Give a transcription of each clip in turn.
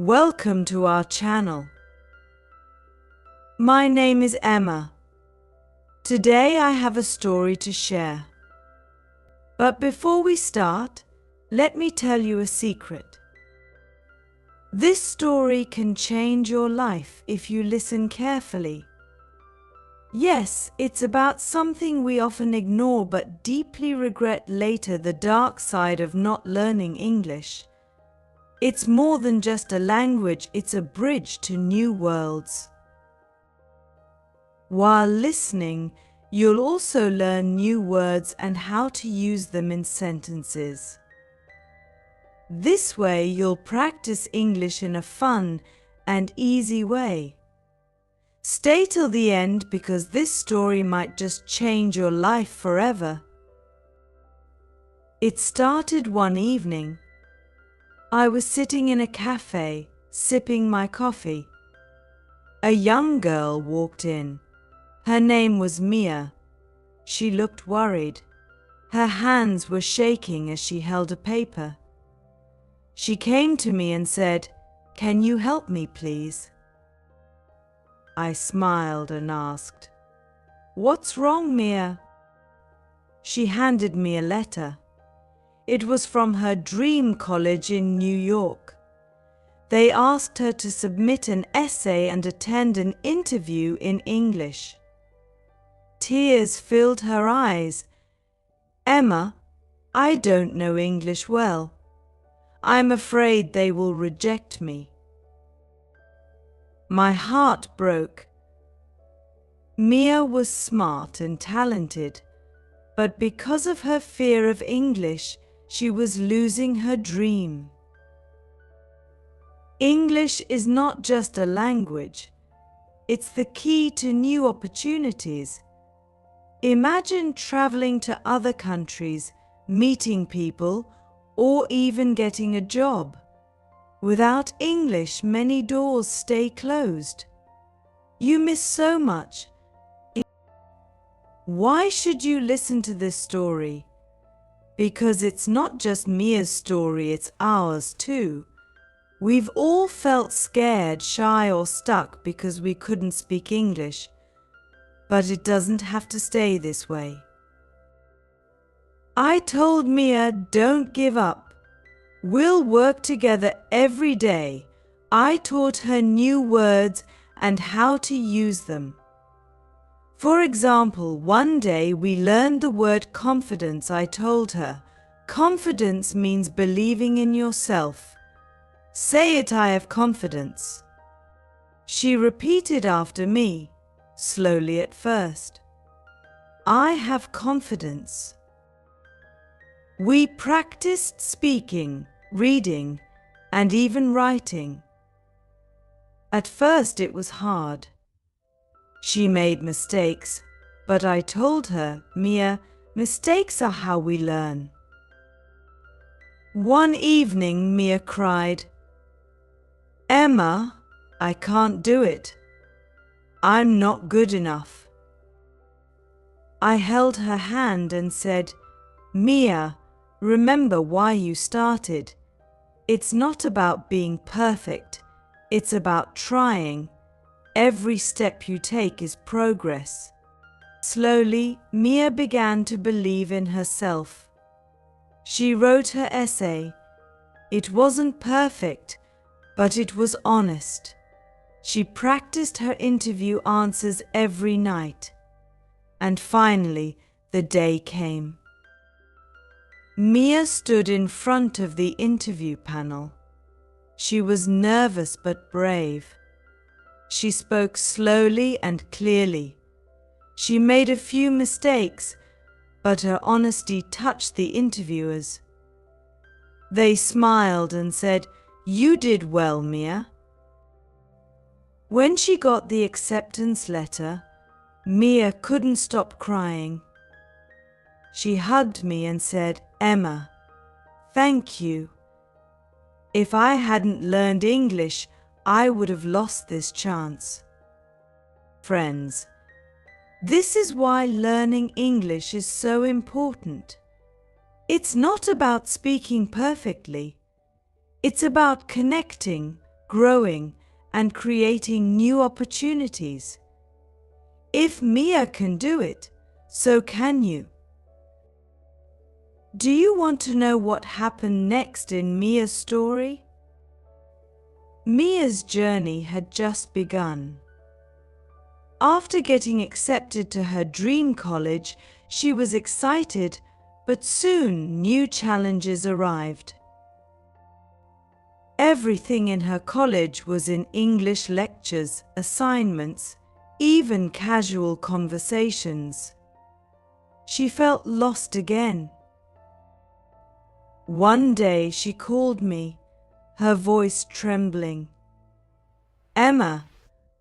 Welcome to our channel. My name is Emma. Today I have a story to share. But before we start, let me tell you a secret. This story can change your life if you listen carefully. Yes, it's about something we often ignore but deeply regret later, the dark side of not learning English. It's more than just a language, it's a bridge to new worlds. While listening, you'll also learn new words and how to use them in sentences. This way, you'll practice English in a fun and easy way. Stay till the end because this story might just change your life forever. It started one evening. I was sitting in a cafe, sipping my coffee. A young girl walked in. Her name was Mia. She looked worried. Her hands were shaking as she held a paper. She came to me and said, "Can you help me, please?" I smiled and asked, "What's wrong, Mia?" She handed me a letter. It was from her dream college in New York. They asked her to submit an essay and attend an interview in English. Tears filled her eyes. "Emma, I don't know English well. I'm afraid they will reject me." My heart broke. Mia was smart and talented, but because of her fear of English, she was losing her dream. English is not just a language. It's the key to new opportunities. Imagine traveling to other countries, meeting people, or even getting a job. Without English, many doors stay closed. You miss so much. Why should you listen to this story? Because it's not just Mia's story, it's ours too. We've all felt scared, shy, or stuck because we couldn't speak English. But it doesn't have to stay this way. I told Mia, "Don't give up. We'll work together every day." I taught her new words and how to use them. For example, one day we learned the word confidence. I told her, "Confidence means believing in yourself. Say it, I have confidence." She repeated after me, slowly at first. "I have confidence." We practiced speaking, reading, and even writing. At first it was hard. She made mistakes, but I told her, "Mia, mistakes are how we learn." One evening, Mia cried, "Emma, I can't do it. I'm not good enough." I held her hand and said, "Mia, remember why you started. It's not about being perfect. It's about trying. Every step you take is progress." Slowly, Mia began to believe in herself. She wrote her essay. It wasn't perfect, but it was honest. She practiced her interview answers every night. And finally, the day came. Mia stood in front of the interview panel. She was nervous but brave. She spoke slowly and clearly. She made a few mistakes, but her honesty touched the interviewers. They smiled and said, "You did well, Mia." When she got the acceptance letter, Mia couldn't stop crying. She hugged me and said, "Emma, thank you. If I hadn't learned English, I would have lost this chance." Friends, this is why learning English is so important. It's not about speaking perfectly. It's about connecting, growing, and creating new opportunities. If Mia can do it, so can you. Do you want to know what happened next in Mia's story? Mia's journey had just begun. After getting accepted to her dream college, she was excited, but soon new challenges arrived. Everything in her college was in English: lectures, assignments, even casual conversations. She felt lost again. One day she called me, her voice trembling. "Emma,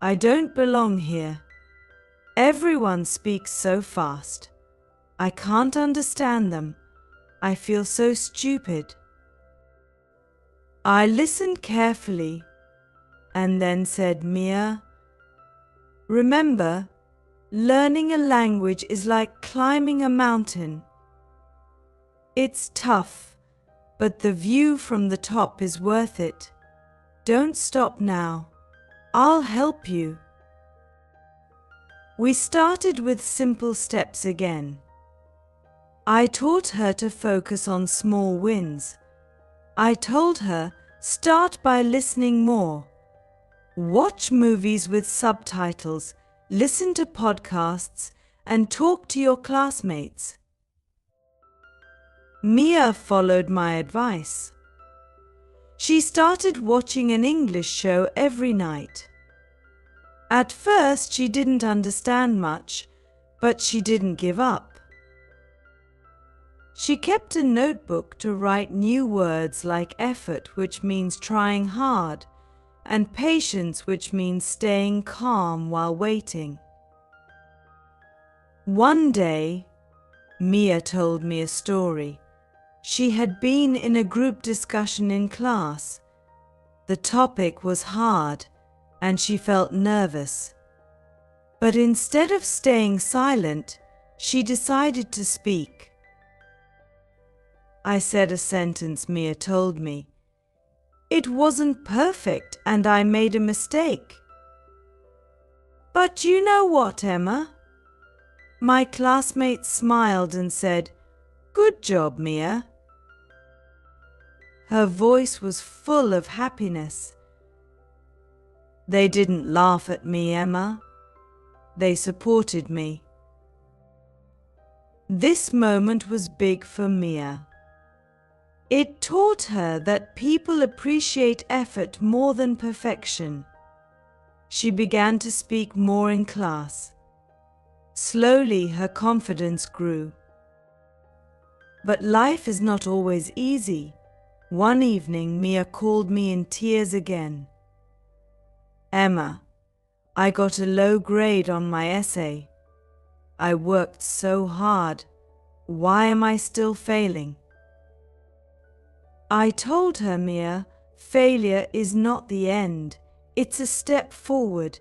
I don't belong here. Everyone speaks so fast. I can't understand them. I feel so stupid." I listened carefully and then said, "Mia, remember, learning a language is like climbing a mountain. It's tough, but the view from the top is worth it. Don't stop now. I'll help you." We started with simple steps again. I taught her to focus on small wins. I told her, start by listening more. Watch movies with subtitles, listen to podcasts, and talk to your classmates. Mia followed my advice. She started watching an English show every night. At first, she didn't understand much, but she didn't give up. She kept a notebook to write new words like effort, which means trying hard, and patience, which means staying calm while waiting. One day, Mia told me a story. She had been in a group discussion in class. The topic was hard, and she felt nervous. But instead of staying silent, she decided to speak. I said a sentence Mia told me. It wasn't perfect and I made a mistake. "But you know what, Emma?" My classmate smiled and said, "Good job, Mia." Her voice was full of happiness. They didn't laugh at me, Emma. They supported me. This moment was big for Mia. It taught her that people appreciate effort more than perfection. She began to speak more in class. Slowly, her confidence grew. But life is not always easy. One evening, Mia called me in tears again. "Emma, I got a low grade on my essay. I worked so hard. Why am I still failing?" I told her, "Mia, failure is not the end. It's a step forward.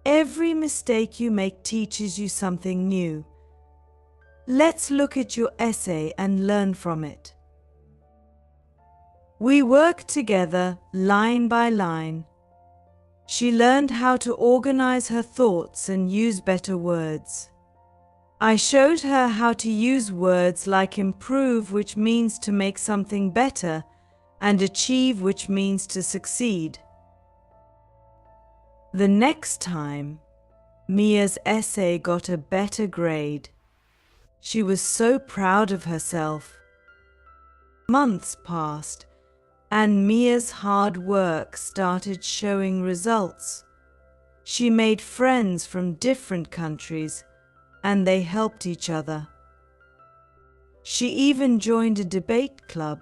Every mistake you make teaches you something new. Let's look at your essay and learn from it." We worked together, line by line. She learned how to organize her thoughts and use better words. I showed her how to use words like improve, which means to make something better, and achieve, which means to succeed. The next time, Mia's essay got a better grade. She was so proud of herself. Months passed, and Mia's hard work started showing results. She made friends from different countries, and they helped each other. She even joined a debate club.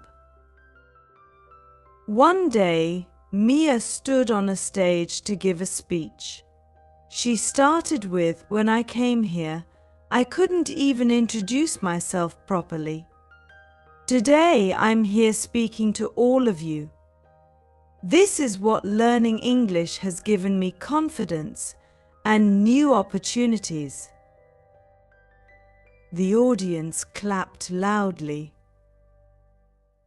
One day, Mia stood on a stage to give a speech. She started with, "When I came here, I couldn't even introduce myself properly. Today, I'm here speaking to all of you. This is what learning English has given me: confidence and new opportunities." The audience clapped loudly.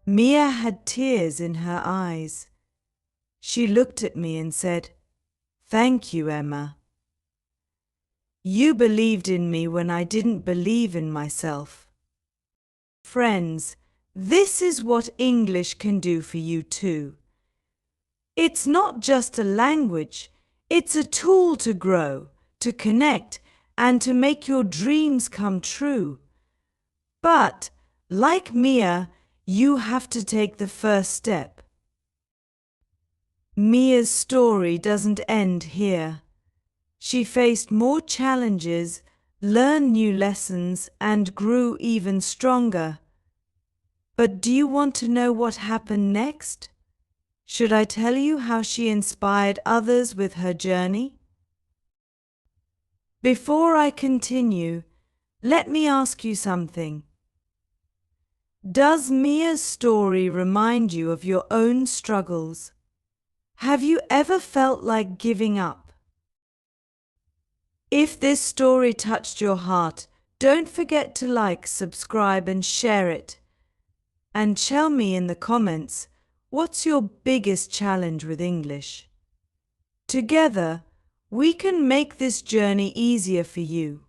Mia had tears in her eyes. She looked at me and said, "Thank you, Emma. You believed in me when I didn't believe in myself." Friends, this is what English can do for you too. It's not just a language, it's a tool to grow, to connect, and to make your dreams come true. But, like Mia, you have to take the first step. Mia's story doesn't end here. She faced more challenges, learned new lessons, and grew even stronger. But do you want to know what happened next? Should I tell you how she inspired others with her journey? Before I continue, let me ask you something. Does Mia's story remind you of your own struggles? Have you ever felt like giving up? If this story touched your heart, don't forget to like, subscribe, and share it. And tell me in the comments, what's your biggest challenge with English? Together, we can make this journey easier for you.